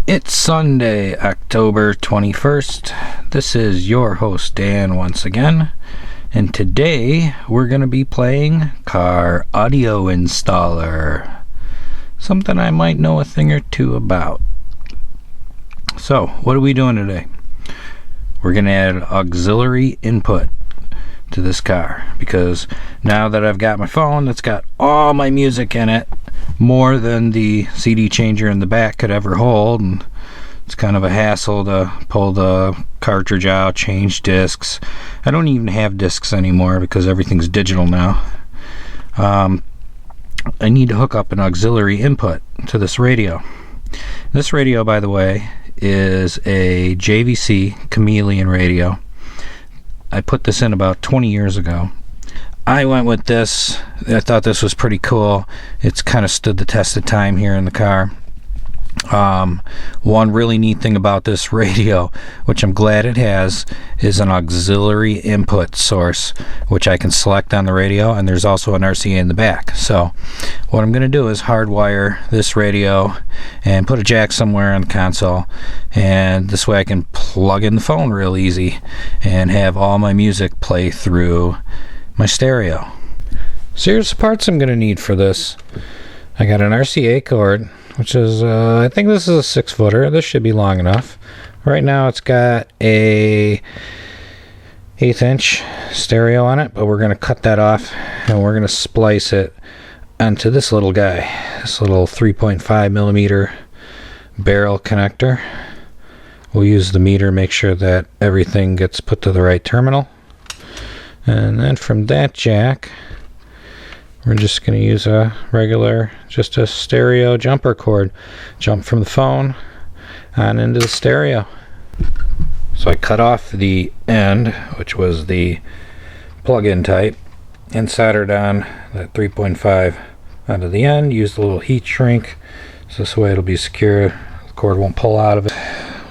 It's Sunday, October 21st. This is your host, Dan, once again. And today, we're going to be playing Car Audio Installer. Something I might know a thing or two about. So, what are we doing today? We're going to add auxiliary input to this car. Because now that I've got my phone that's got all my music in it, more than the CD changer in the back could ever hold, and it's kind of a hassle to pull the cartridge out, change discs. I don't even have discs anymore because everything's digital now. I need to hook up an auxiliary input to this radio. This radio, by the way, is a JVC Chameleon radio. I put this in about 20 years ago. I went with this. I thought this was pretty cool. It's kind of stood the test of time here in the car. One really neat thing about this radio, which I'm glad it has, is an auxiliary input source, which I can select on the radio, and there's also an RCA in the back. So what I'm going to do is hardwire this radio and put a jack somewhere on the console, and this way I can plug in the phone real easy and have all my music play through my stereo. So here's the parts I'm going to need for this. I got an RCA cord, which is I think this is a 6-footer. This should be long enough. Right now it's got a 1/8-inch stereo on it, but we're going to cut that off and we're going to splice it onto this little guy, this little 3.5 millimeter barrel connector. We'll use the meter, make sure that everything gets put to the right terminal. And then from that jack, we're just going to use a regular, just a stereo jumper cord. Jump from the phone on into the stereo. So I cut off the end, which was the plug-in type, and soldered on that 3.5 onto the end. Use the little heat shrink, so this way it'll be secure. The cord won't pull out of it.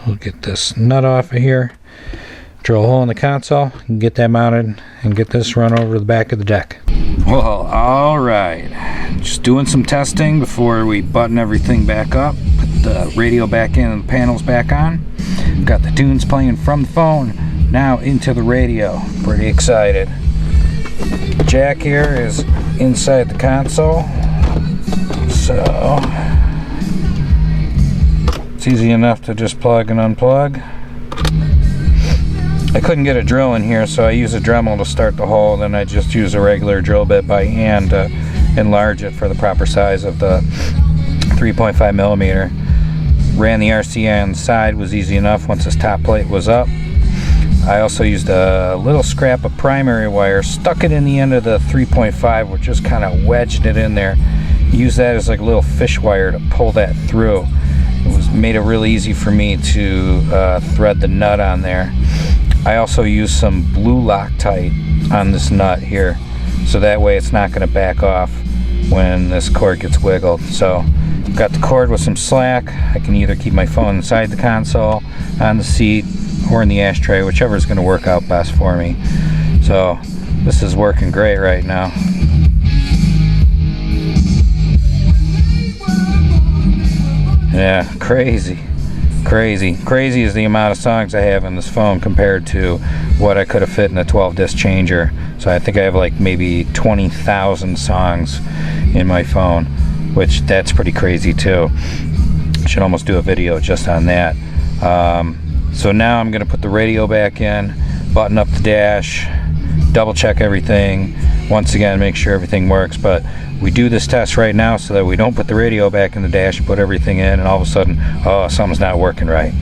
We'll get this nut off of here. Drill a hole in the console, and get that mounted, and get this run over the back of the deck. Well, alright. Just doing some testing before we button everything back up. Put the radio back in and the panels back on. Got the tunes playing from the phone, now into the radio. Pretty excited. The jack here is inside the console. So, it's easy enough to just plug and unplug. I couldn't get a drill in here, so I use a Dremel to start the hole, then I just use a regular drill bit by hand to enlarge it for the proper size of the 3.5 millimeter. Ran the RCA on the side, was easy enough once this top plate was up. I also used a little scrap of primary wire, stuck it in the end of the 3.5, which just kind of wedged it in there. Use that as like a little fish wire to pull that through. Made it really easy for me to thread the nut on there. I also use some blue Loctite on this nut here, so that way it's not going to back off when this cord gets wiggled. So I've got the cord with some slack. I can either keep my phone inside the console, on the seat, or in the ashtray, whichever is going to work out best for me. So this is working great right now. Yeah, crazy is the amount of songs I have in this phone compared to what I could have fit in a 12-disc changer. So I think I have like maybe 20,000 songs in my phone, which that's pretty crazy too. Should almost do a video just on that. So now I'm gonna put the radio back in, button up the dash, double check everything, once again make sure everything works. But we do this test right now so that we don't put the radio back in the dash and put everything in and all of a sudden, oh, something's not working right.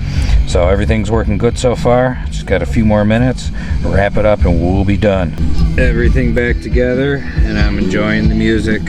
So everything's working good so far. Just got a few more minutes, wrap it up, and we'll be done. Everything back together, and I'm enjoying the music.